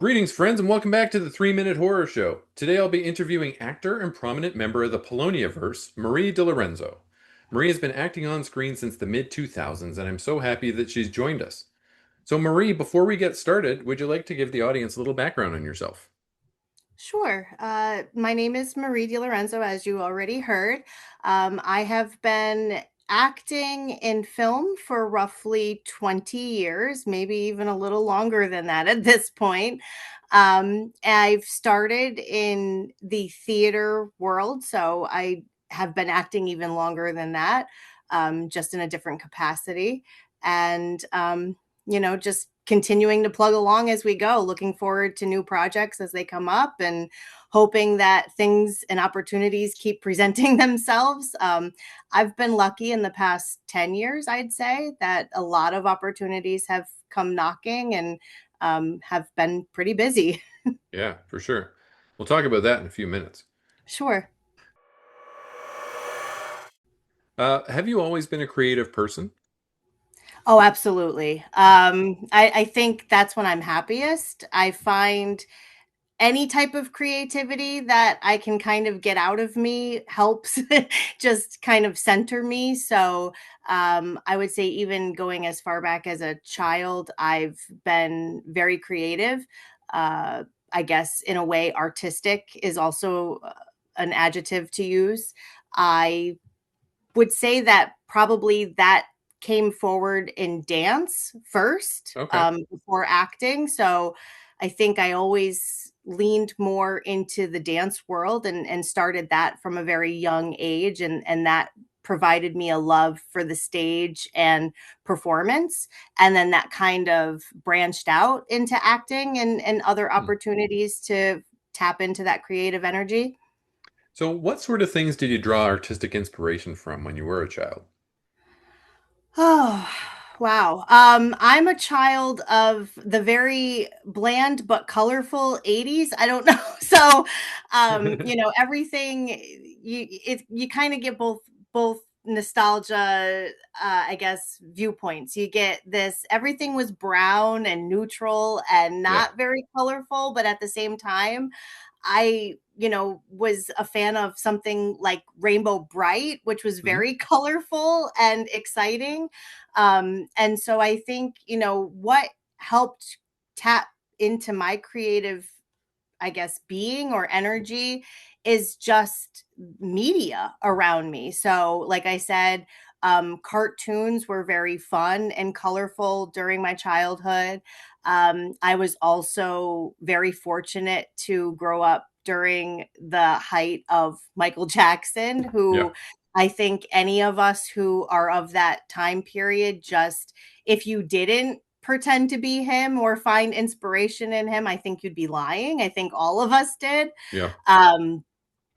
Greetings, friends, and welcome back to the 3 Minute Horror Show. Today I'll be interviewing actor and prominent member of the Polonia-verse, Marie DeLorenzo. Marie has been acting on screen since the mid 2000s, and I'm so happy that she's joined us. So, Marie, before we get started, would you like to give the audience a little background on yourself? Sure. My name is Marie DiLorenzo, as you already heard. I have been acting in film for roughly 20 years, maybe even a little longer than that at this point. I've started in the theater world, so I have been acting even longer than that, just in a different capacity. And just continuing to plug along as we go, looking forward to new projects as they come up and hoping that things and opportunities keep presenting themselves. I've been lucky in the past 10 years, I'd say, that a lot of opportunities have come knocking and have been pretty busy. Yeah, for sure. We'll talk about that in a few minutes. Sure. Have you always been a creative person? Oh, absolutely. I think that's when I'm happiest. I find any type of creativity that I can kind of get out of me helps just kind of center me. So I would say, even going as far back as a child, I've been very creative. I guess, in a way, artistic is also an adjective to use. I would say that probably that came forward in dance first, Okay. before acting. So I think I always leaned more into the dance world and started that from a very young age. And that provided me a love for the stage and performance. And then that kind of branched out into acting and other Hmm. opportunities to tap into that creative energy. So, what sort of things did you draw artistic inspiration from when you were a child? Oh, wow. I'm a child of the very bland but colorful 80s. I don't know. So, everything you kind of get both nostalgia, I guess, viewpoints. You get this everything was brown and neutral and Yeah. not very colorful, but at the same time, was a fan of something like Rainbow Bright, which was Mhm. very colorful and exciting. And so I think, what helped tap into my creative, I guess, being or energy is just media around me. So, like I said, cartoons were very fun and colorful during my childhood. I was also very fortunate to grow up during the height of Michael Jackson, Yeah. who I think any of us who are of that time period, just if you didn't pretend to be him or find inspiration in him, I think you'd be lying. I think all of us did. Yeah. Um,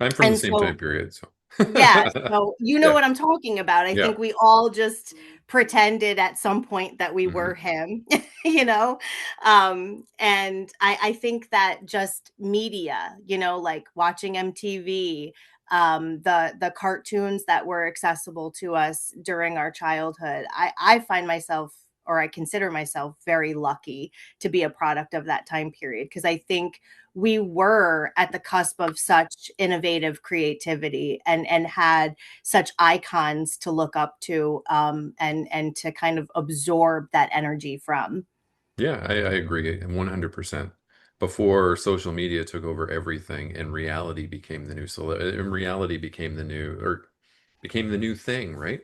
I'm from the and same time so, period, so yeah, so you know yeah, what I'm talking about. I yeah. think we all just pretended at some point that we Mhm. were him, you know? And I think that just media, like watching MTV, the cartoons that were accessible to us during our childhood, I find myself, or I consider myself, very lucky to be a product of that time period, because I think we were at the cusp of such innovative creativity and had such icons to look up to, and to kind of absorb that energy from. Yeah, I agree 100%. Before social media took over everything and reality became the new and reality became the new or became the new thing, right?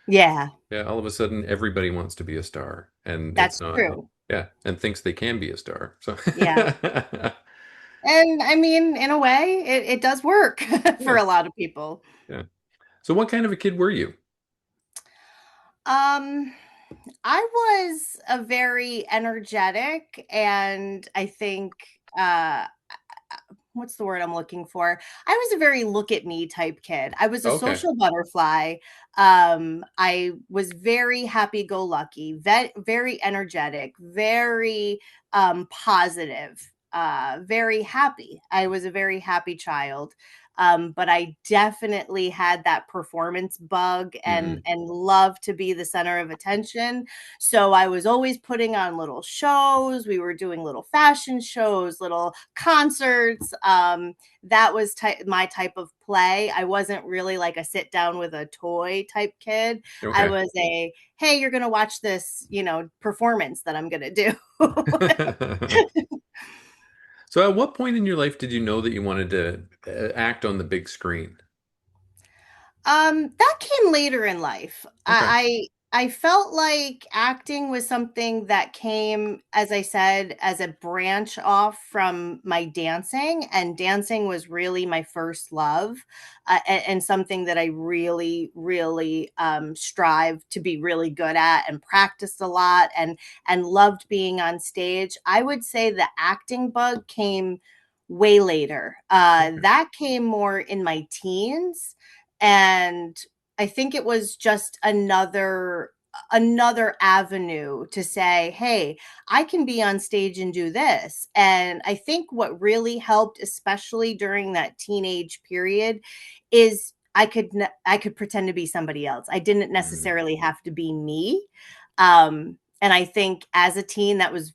Yeah, Yeah, all of a sudden everybody wants to be a star and it's that's not true. yeah, and thinks they can be a star. So Yeah. And I mean, in a way, it does work for yeah, a lot of people. yeah. So what kind of a kid were you? Um, I was a very energetic, and I think, what's the word I'm looking for? I was a very look at me type kid. I was a Okay. social butterfly. I was very happy go lucky, very energetic, very positive, very happy. I was a very happy child. But I definitely had that performance bug and Hmm. love to be the center of attention. So I was always putting on little shows. We were doing little fashion shows, little concerts. That was my type of play. I wasn't really like a sit down with a toy type kid. I Okay. was a, hey, you're going to watch this, performance that I'm going to do. So, at what point in your life did you know that you wanted to act on the big screen? That came later in life. Okay. I felt like acting was something that came, as I said, as a branch off from my dancing, and dancing was really my first love, and something that I really, really strive to be really good at and practiced a lot, and loved being on stage. I would say the acting bug came way later. Okay. That came more in my teens, and I think it was just another avenue to say, hey, I can be on stage and do this. And I think what really helped, especially during that teenage period, is I could pretend to be somebody else. I didn't Mhm. necessarily have to be me. And I think as a teen, that was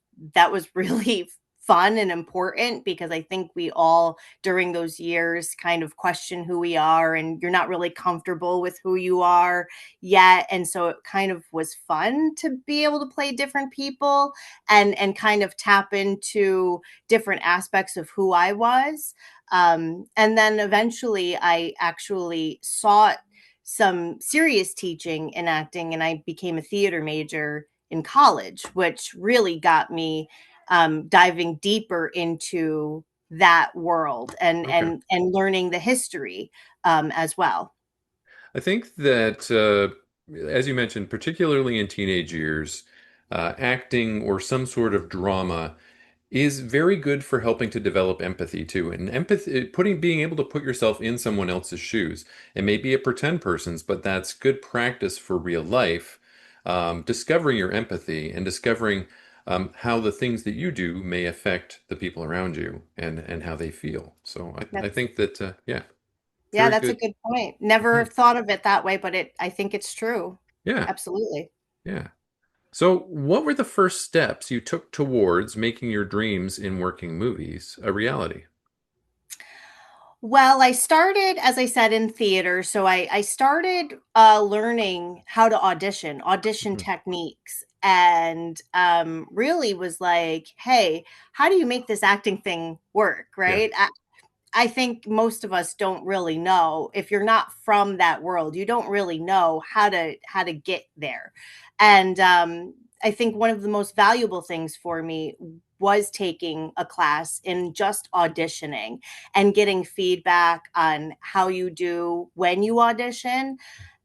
really fun and important, because I think we all during those years kind of question who we are, and you're not really comfortable with who you are yet. And so it kind of was fun to be able to play different people and kind of tap into different aspects of who I was. And then eventually I actually sought some serious teaching in acting, and I became a theater major in college, which really got me diving deeper into that world Okay. and learning the history as well. I think that, as you mentioned, particularly in teenage years, acting or some sort of drama is very good for helping to develop empathy too. And empathy, being able to put yourself in someone else's shoes. It may be a pretend person's, but that's good practice for real life. Discovering your empathy and discovering how the things that you do may affect the people around you and how they feel. So I That's think that, yeah, Yeah, very that's a good. good point. Never Yeah. thought of it that way, but I think it's true. Yeah. Absolutely. Yeah. So, what were the first steps you took towards making your dreams in working movies a reality? Well, I started, as I said, in theater. So I started learning how to audition Mhm. techniques, and really was like, hey, how do you make this acting thing work? Yeah. Right. I think most of us don't really know. If you're not from that world, you don't really know how to get there. And I think one of the most valuable things for me was taking a class in just auditioning and getting feedback on how you do when you audition.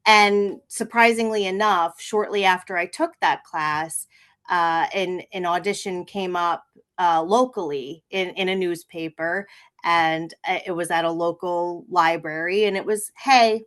And surprisingly enough, shortly after I took that class, an audition came up locally in a newspaper, and it was at a local library. And it was, hey,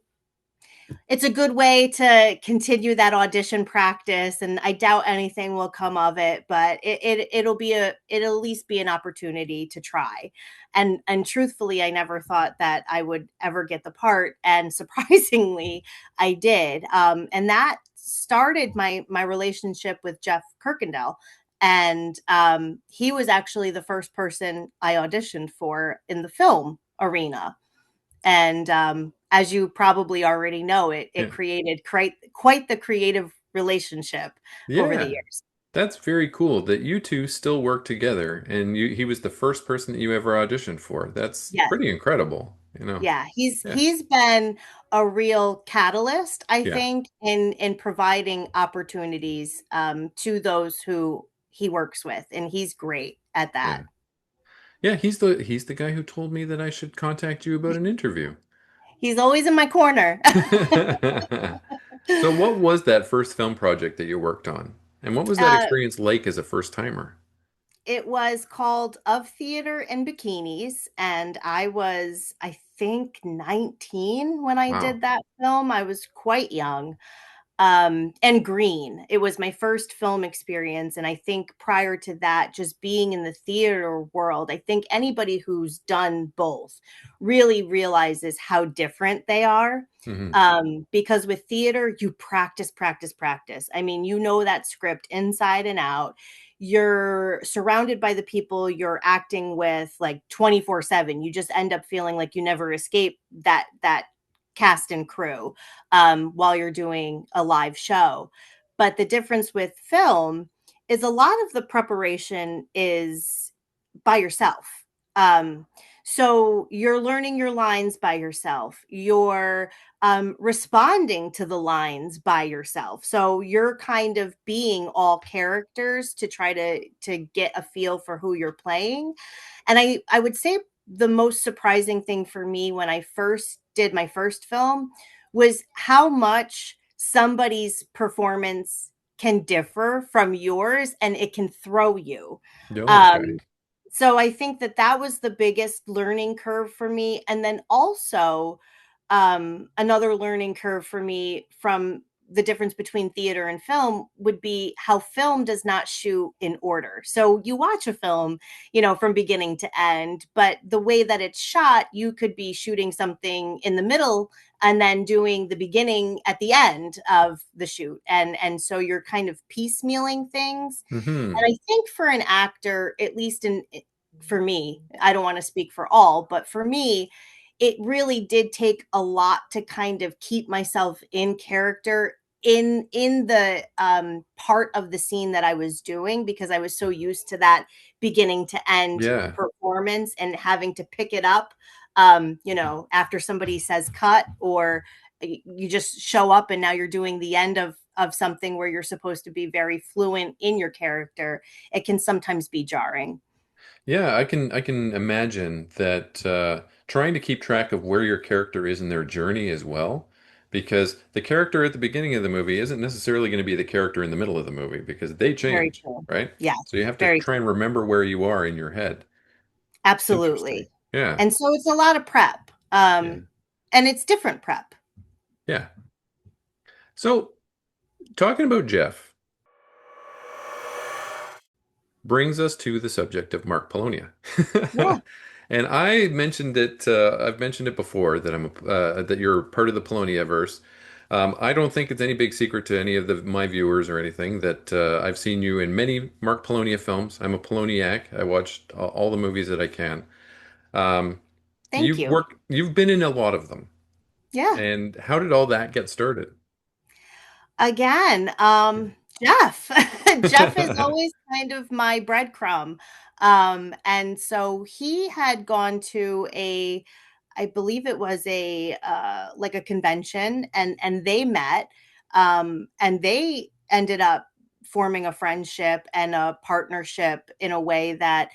it's a good way to continue that audition practice, and I doubt anything will come of it, but it'll at least be an opportunity to try. And truthfully, I never thought that I would ever get the part, and surprisingly I did. And that started my relationship with Jeff Kirkendall, and he was actually the first person I auditioned for in the film arena. And as you probably already know, it Yeah. created quite the creative relationship over the Yeah. years. That's very cool that you two still work together and he was the first person that you ever auditioned for. That's Yes. pretty incredible, you know. Yeah, Yeah. he's been a real catalyst, I Yeah. think, in providing opportunities to those who he works with, and he's great at that. Yeah. Yeah, he's the guy who told me that I should contact you about an interview. He's always in my corner. So what was that first film project that you worked on? And what was that uh, experience like as a first timer? It was called Of Theater and Bikinis, and I was, I think, 19 when I Wow. did that film. I was quite young. and green. It was my first film experience. And I think prior to that, just being in the theater world, I think anybody who's done both really realizes how different they are. Hmm. Because with theater, you practice, practice, practice. I mean, you know that script inside and out. You're surrounded by the people you're acting with like 24/7. You just end up feeling like you never escape that cast and crew while you're doing a live show. But the difference with film is a lot of the preparation is by yourself. Um, so you're learning your lines by yourself. You're responding to the lines by yourself. So you're kind of being all characters to try to get a feel for who you're playing. And I would say the most surprising thing for me when I first did my first film was how much somebody's performance can differ from yours and it can throw you. Oh, okay. Um, so I think that that was the biggest learning curve for me. And then also, another learning curve for me from the difference between theater and film would be how film does not shoot in order. So you watch a film, from beginning to end, but the way that it's shot, you could be shooting something in the middle and then doing the beginning at the end of the shoot. And so you're kind of piecemealing things. Hmm. And I think for an actor, at least for me, I don't want to speak for all, but for me, it really did take a lot to kind of keep myself in character in the part of the scene that I was doing, because I was so used to that beginning to end Yeah. performance and having to pick it up after somebody says cut, or you just show up and now you're doing the end of something where you're supposed to be very fluent in your character. It can sometimes be jarring. Yeah, I can imagine that trying to keep track of where your character is in their journey as well, because the character at the beginning of the movie isn't necessarily going to be the character in the middle of the movie because they Very change, true. right? So you Yes, have to very try and true. remember where you are in your head. It's interesting. Absolutely. Yeah. And so it's a lot of prep. Yeah. And it's different prep. Yeah. So talking about Jeff brings us to the subject of Mark Polonia. Yeah, And I mentioned it, I've mentioned it before that that you're part of the Polonia-verse. I don't think it's any big secret to any of my viewers or anything that I've seen you in many Mark Polonia films. I'm a Poloniac. I watched all the movies that I can. Um, thank you. you've been in a lot of them. Yeah. And how did all that get started? Again, Jeff. Jeff is always kind of my breadcrumb. And so he had gone to I believe it was a like a convention, and they met, and they ended up forming a friendship and a partnership in a way that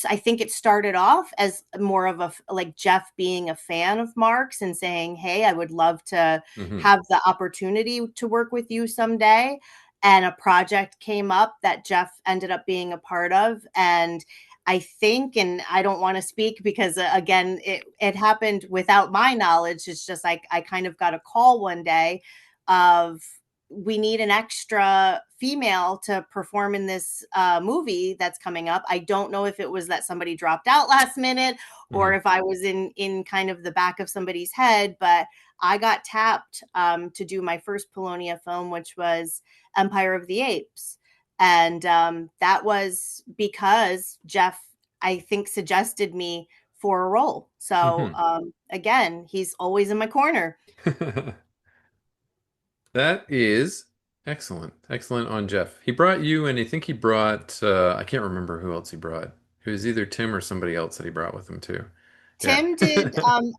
I think it started off as more of a like Jeff being a fan of Mark's and saying, "Hey, I would love to Hmm. have the opportunity to work with you someday." And a project came up that Jeff ended up being a part of. And I think, and I don't want to speak because again, it happened without my knowledge. It's just like I kind of got a call one day of, we need an extra female to perform in this movie that's coming up. I don't know if it was that somebody dropped out last minute or Hmm. if I was in kind of the back of somebody's head, but I got tapped to do my first Polonia film, which was Empire of the Apes. And that was because Jeff, I think, suggested me for a role. So Hmm. again, he's always in my corner. That is excellent. Excellent on Jeff. He brought you, and I think he brought, I can't remember who else he brought. It was either Tim or somebody else that he brought with him too. Yeah. Tim did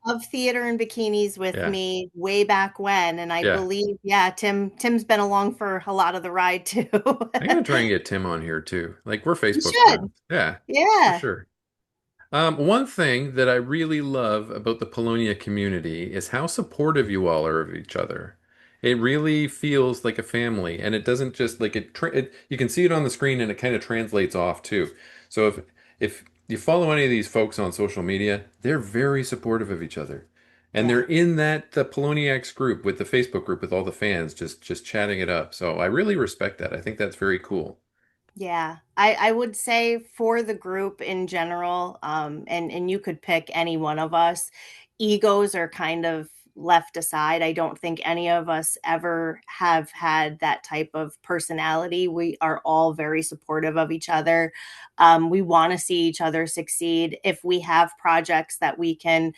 of theater and bikinis with Yeah. me way back when, and I Yeah. believe, yeah, Tim's been along for a lot of the ride too. I'm gonna try and get Tim on here too. Like we're You Facebook should. friends. Yeah, for Yeah. sure. One thing that I really love about the Polonia community is how supportive you all are of each other. It really feels like a family, and it doesn't just like you can see it on the screen, and it kind of translates off too. So if you follow any of these folks on social media, they're very supportive of each other, and they're Yeah. in the Poloniacs group with the Facebook group with all the fans just chatting it up. So I really respect that. I think that's very cool. Yeah, I would say for the group in general, and you could pick any one of us, egos are kind of left aside. I don't think any of us ever have had that type of personality. We are all very supportive of each other. We want to see each other succeed. If we have projects that we can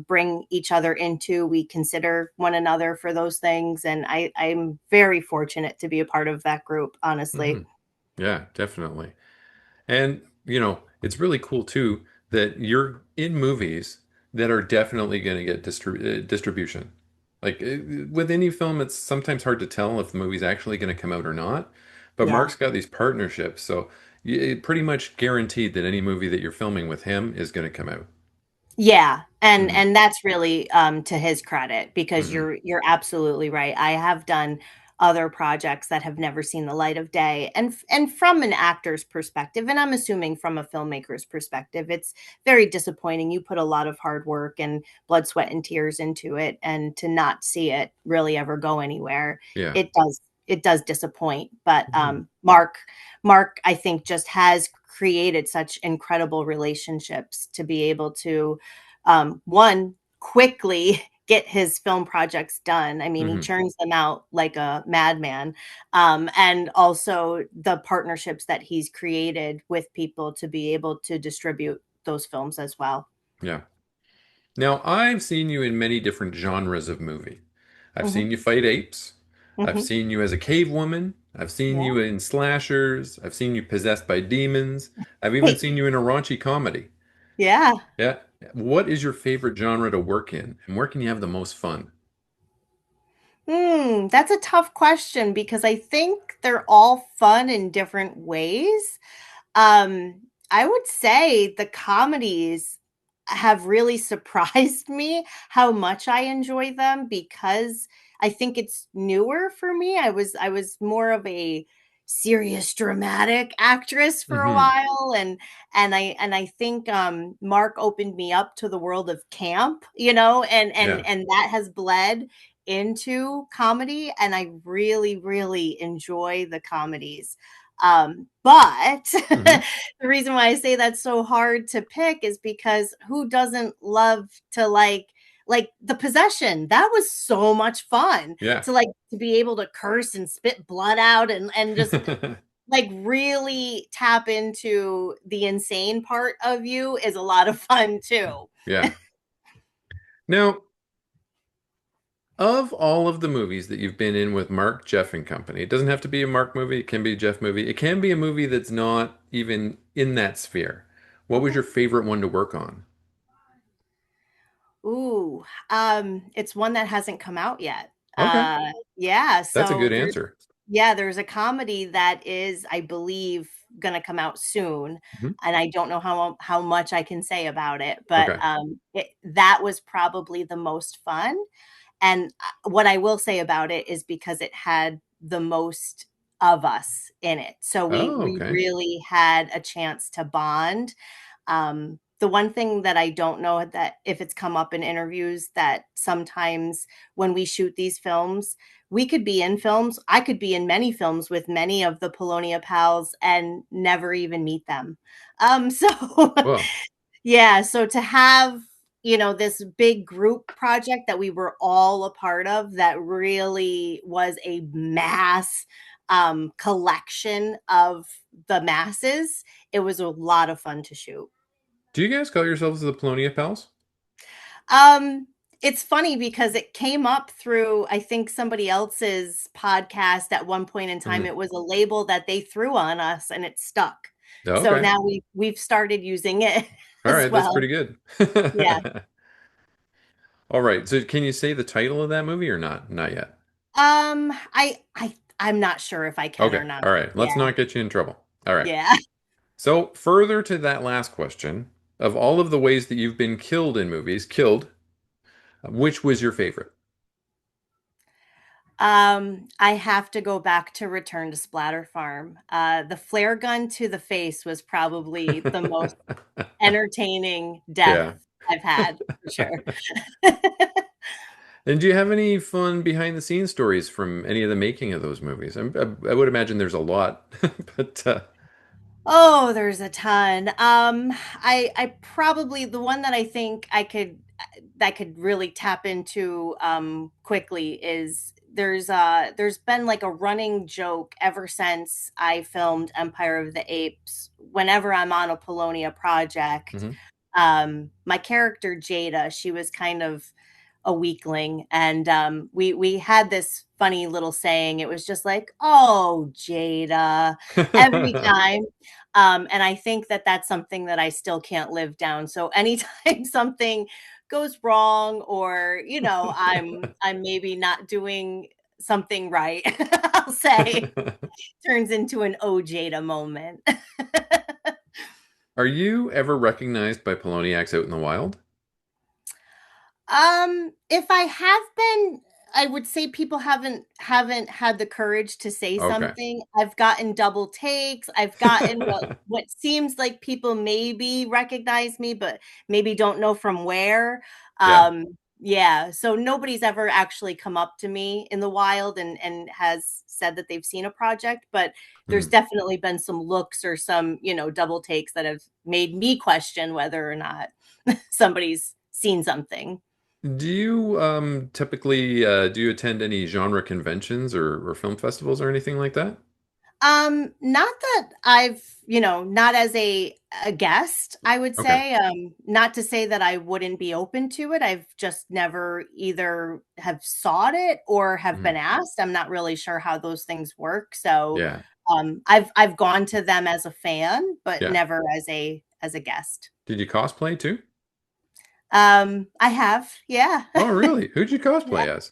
bring each other into, we consider one another for those things. And I'm very fortunate to be a part of that group, honestly. Hmm. Yeah, definitely. And, it's really cool too that you're in movies that are definitely going to get distribution. Like with any film, it's sometimes hard to tell if the movie's actually going to come out or not. But Yeah. Mark's got these partnerships, so pretty much guaranteed that any movie that you're filming with him is going to come out. Yeah, Hmm. and that's really, to his credit because Hmm. you're absolutely right. I have done other projects that have never seen the light of day, and from an actor's perspective, and I'm assuming from a filmmaker's perspective, it's very disappointing. You put a lot of hard work and blood, sweat, and tears into it, and to not see it really ever go anywhere, Yeah. it does disappoint. But Hmm. Mark, I think, just has created such incredible relationships to be able to, one, quickly get his film projects done. I mean, he Hmm. churns them out like a madman. And also the partnerships that he's created with people to be able to distribute those films as well. Yeah. Now, I've seen you in many different genres of movie. I've Hmm. seen you fight apes. I've Hmm. seen you as a cave woman. I've seen Yeah. you in slashers. I've seen you possessed by demons. I've even seen you in a raunchy comedy. Yeah. Yeah. What is your favorite genre to work in, and where can you have the most fun? That's a tough question because I think they're all fun in different ways. Um, I would say the comedies have really surprised me how much I enjoy them because I think it's newer for me. I was more of a serious dramatic actress for a Hmm. while, and I think Mark opened me up to the world of camp, Yeah. and that has bled into comedy, and I really really enjoy the comedies. But Hmm. the reason why I say that's so hard to pick is because who doesn't love to like the possession? That was so much fun Yeah. to be able to curse and spit blood out and just like really tap into the insane part of you is a lot of fun too. Yeah. Now, of all of the movies that you've been in with Mark, Jeff, and company, it doesn't have to be a Mark movie. It can be a Jeff movie. It can be a movie that's not even in that sphere. What was Okay. your favorite one to work on? Ooh, it's one that hasn't come out yet. Okay. Yeah, That's a so good there's answer. yeah, there's a comedy that is, I believe, gonna come out soon, Mhm. and I don't know how much I can say about it, but, Okay. that was probably the most fun, and, what I will say about it is because it had the most of us in it, so we Oh, we okay. really had a chance to bond. The one thing that I don't know that if it's come up in interviews that sometimes when we shoot these films, we could be in films. I could be in many films with many of the Polonia pals and never even meet them. So Well, yeah, so to have, this big group project that we were all a part of that really was a mass collection of the masses, it was a lot of fun to shoot. do you guys call yourselves the Polonia Pals? Um, it's funny because it came up through, I think, somebody else's podcast at one point in time. Hmm. It was a label that they threw on us and it stuck. Oh, So okay. now we've started using it All as right. That's well. pretty good. Yeah. All right. So can you say the title of that movie or not? Not yet. I'm not sure if I can or Okay. not. All right. Let's Yeah. not get you in trouble. All right. Yeah. So further to that last question, of all of the ways that you've been killed in movies, which was your favorite? I have to go back to Return to Splatter Farm. The flare gun to the face was probably the most entertaining death Yeah. I've had for sure. And do you have any fun behind the scenes stories from any of the making of those movies? I would imagine there's a lot, but Oh, there's a ton. I probably the one that I think I could really tap into quickly is there's been like a running joke ever since I filmed Empire of the Apes. Whenever I'm on a Polonia project, Mhm. my character Jada, she was kind of a weakling, and we had this funny little saying. It was just like, "Oh, Jada," every time. And I think that that's something that I still can't live down. So anytime something goes wrong, or I'm maybe not doing something right, I'll say turns into an "Oh, Jada" moment. Are you ever recognized by Poloniacs out in the wild? If I have been, I would say people haven't had the courage to say Okay. something. I've gotten double takes. I've gotten what seems like people maybe recognize me, but maybe don't know from where. Yeah. Yeah, so nobody's ever actually come up to me in the wild and has said that they've seen a project, but there's Hmm. definitely been some looks or some, double takes that have made me question whether or not somebody's seen something. Do you typically do you attend any genre conventions or film festivals or anything like that? Not that I've, not as a guest, I would Okay. say. Not to say that I wouldn't be open to it. I've just never either have sought it or have Mhm. been asked. I'm not really sure how those things work. So, Yeah. I've gone to them as a fan, but Yeah. never as a guest. Did you cosplay too? I have, yeah. Oh, really? Who'd you cosplay as?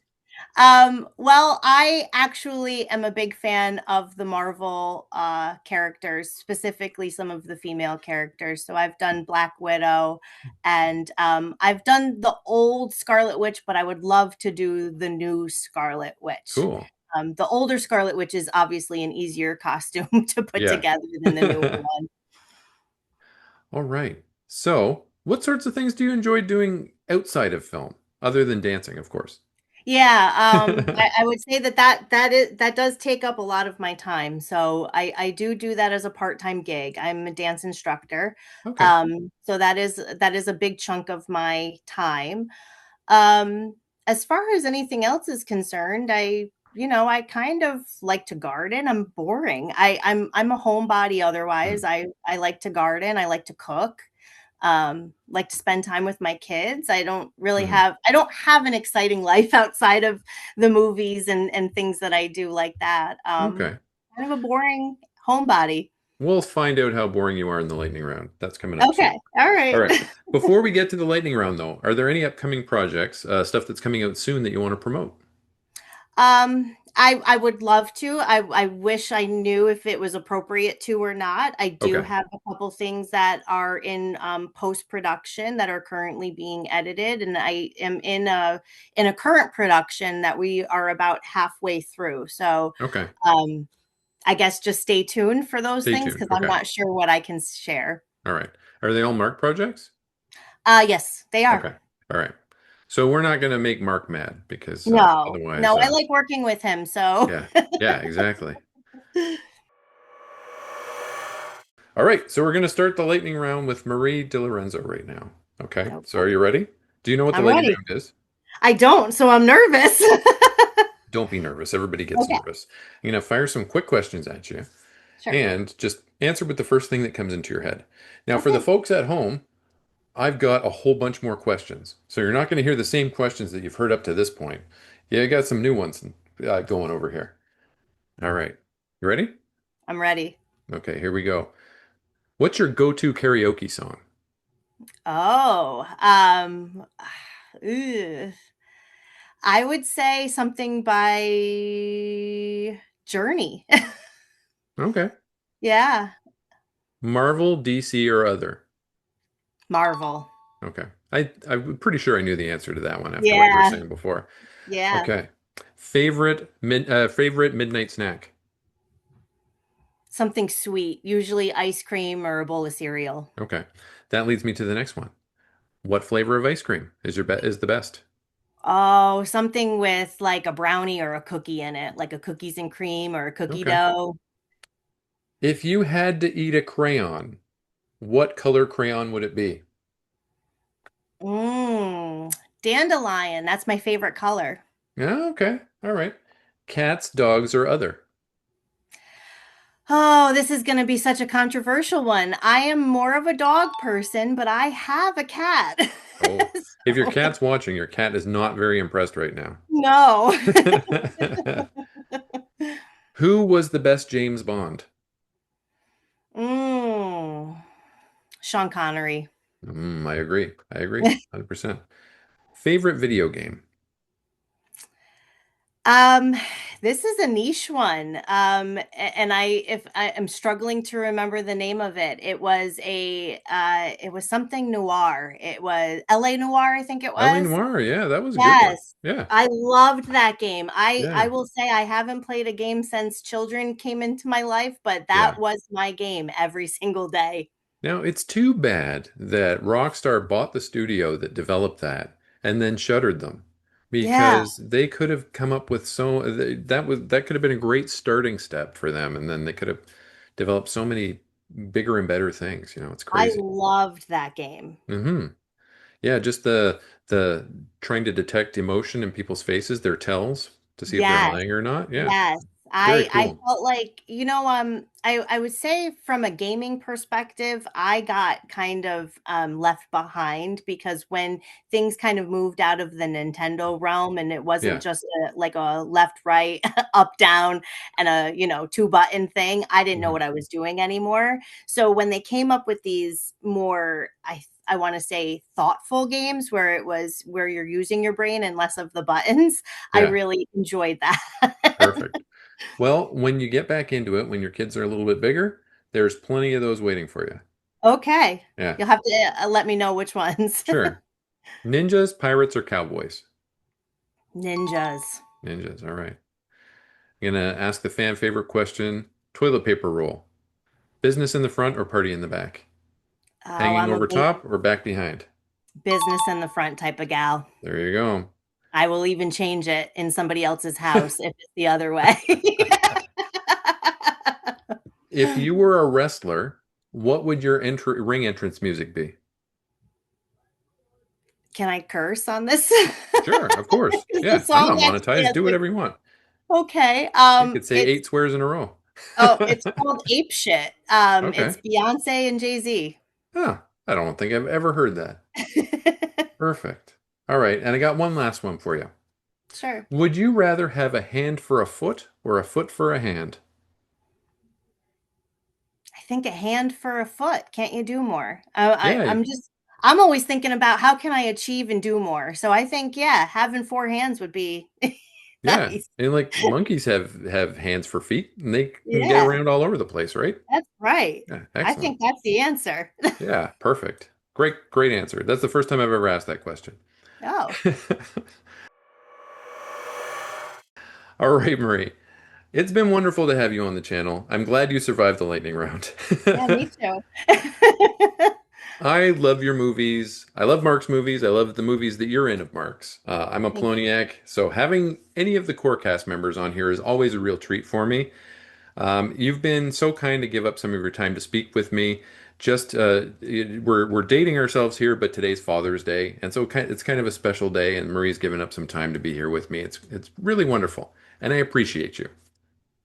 Well, I actually am a big fan of the Marvel characters, specifically some of the female characters. So I've done Black Widow, and I've done the old Scarlet Witch, but I would love to do the new Scarlet Witch. Cool. The older Scarlet Witch is obviously an easier costume to put Yeah. together than the newer one. All right. So, what sorts of things do you enjoy doing outside of film, other than dancing, of course? Yeah, I would say that does take up a lot of my time. So I do that as a part-time gig. I'm a dance instructor. Okay. So that is a big chunk of my time. Um, as far as anything else is concerned, I kind of like to garden. I'm boring. I'm a homebody otherwise. Mm. I like to garden. I like to cook. Like to spend time with my kids. Mhm. I don't have an exciting life outside of the movies and things that I do like that. Okay. Kind of a boring homebody. We'll find out how boring you are in the lightning round. That's coming up soon. Okay. All All right. right. Before we get to the lightning round, though, are there any upcoming projects, stuff that's coming out soon that you want to promote? I would love to. I wish I knew if it was appropriate to or not. I do Okay. have a couple things that are in post production that are currently being edited, and I am in a current production that we are about halfway through. So, Okay. um, I guess just stay tuned for those Stay things tuned. because I'm Okay. not sure what I can share. All right. Are they all Mark projects? Yes, they are. Okay. All right. So we're not going to make Mark mad because No, otherwise, no, I like working with him. So, yeah. Yeah, exactly. All right. So we're going to start the lightning round with Marie DiLorenzo right now. Okay. So are okay, you ready? Do you know what the I'm lightning ready. round is? I don't, so I'm nervous. Don't be nervous. Everybody gets Okay, nervous. I'm going to fire some quick questions at you sure. and just answer with the first thing that comes into your head. Now, for the Okay. folks at home, I've got a whole bunch more questions. So you're not going to hear the same questions that you've heard up to this point. Yeah, I got some new ones going over here. All right. You ready? I'm ready. Okay, here we go. What's your go-to karaoke song? Oh, ugh. I would say something by Journey. Okay. Yeah, Marvel, DC, or other? Marvel. Okay. I'm pretty sure I knew the answer to that one after what you were Yeah, saying before. yeah. Okay. Favorite midnight snack? Something sweet, usually ice cream or a bowl of cereal. Okay. That leads me to the next one. What flavor of ice cream is the best? Oh, something with like a brownie or a cookie in it, like a cookies and cream or a cookie Okay. dough. If you had to eat a crayon, what color crayon would it be? Mm, dandelion, that's my favorite color. Yeah, okay. All right. Cats, dogs, or other? Oh, this is going to be such a controversial one. I am more of a dog person, but I have a cat. Oh, if your So, cat's watching, your cat is not very impressed right now. no. Who was the best James Bond? Mm, Sean Connery. I agree. I agree. 100%. Favorite video game? Um, this is a niche one. And if I am struggling to remember the name of it, it was something noir. It was LA Noir, I think it L.A. was. Noire. Yeah, that was a good one. Yes. Yeah. I loved that game. I Yeah. will say I haven't played a game since children came into my life, but that Yeah. was my game every single day. Now, it's too bad that Rockstar bought the studio that developed that and then shuttered them Yeah, because they could have come up with that could have been a great starting step for them, and then they could have developed so many bigger and better things. It's I crazy. loved that game. Hmm. Yeah, just the trying to detect emotion in people's faces, their tells to see if they're Yes. lying or not. Yeah, Yes. very I cool. felt like, I would say from a gaming perspective, I got kind of left behind because when things kind of moved out of the Nintendo realm and it wasn't Yeah. just like a left, right, up, down, and a, two button thing, I didn't know Mhm. what I was doing anymore. So when they came up with these more, I want to say thoughtful games where you're using your brain and less of the buttons, I Yeah, really enjoyed that. perfect. Well, when you get back into it, when your kids are a little bit bigger, there's plenty of those waiting for you. Okay. Yeah, You'll have to let me know which ones. sure. Ninjas, pirates, or cowboys? Ninjas. Ninjas, all right. I'm gonna ask the fan favorite question, toilet paper roll. Business in the front or party in the back? Oh, Hanging I'm a over top or back behind? business in the front type of gal. There you go. I will even change it in somebody else's house if it's the other way. If you were a wrestler, what would your ring entrance music be? Can I curse on this? Sure, of course. Is the Yeah, I'm song not that's monetized. Do dancing? whatever you want. Okay. You could say eight swears in a row. It's called Ape Shit. It's Okay. Beyonce and Jay-Z. Huh. I don't think I've ever heard that. Perfect. All right, and I got one last one for you. Sure. Would you rather have a hand for a foot or a foot for a hand? I think a hand for a foot. Can't you do more? Yeah, I'm always thinking about how can I achieve and do more. So I think, yeah, having four hands would be yeah. nice. And like monkeys have hands for feet and they can get Yeah, around all over the place, right? that's right. Yeah, I excellent. think that's the answer. Yeah, perfect. Great answer. That's the first time I've ever asked that question. Oh, All right, Marie. It's been wonderful to have you on the channel. I'm glad you survived the lightning round. yeah, me too. I love your movies. I love Mark's movies. I love the movies that you're in of Mark's. I'm a Thank you. Poloniac, so having any of the core cast members on here is always a real treat for me. You've been so kind to give up some of your time to speak with me. Just we're dating ourselves here, but today's Father's Day, and so it's kind of a special day. And Marie's given up some time to be here with me. It's really wonderful, and I appreciate you.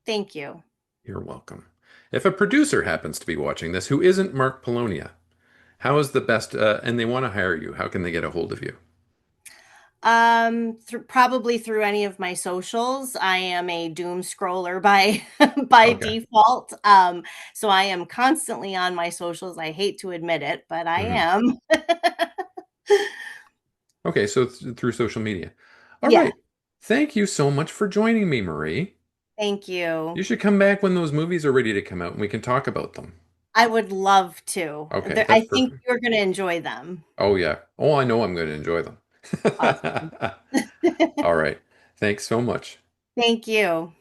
Thank you. You're welcome. If a producer happens to be watching this who isn't Mark Polonia, how is the best, and they want to hire you, how can they get a hold of you? Probably through any of my socials. I am a doom scroller by by Okay. default. So I am constantly on my socials. I hate to admit it, but I Hmm. am. Okay, so through social media. All Yeah. right. Thank you so much for joining me, Marie. Thank You you. should come back when those movies are ready to come out and we can talk about them. I would love to. Okay, I that's think perfect. you're going to enjoy them. Oh, yeah. Oh, I know I'm going to enjoy them. Awesome. All right. Thanks so much. Thank you.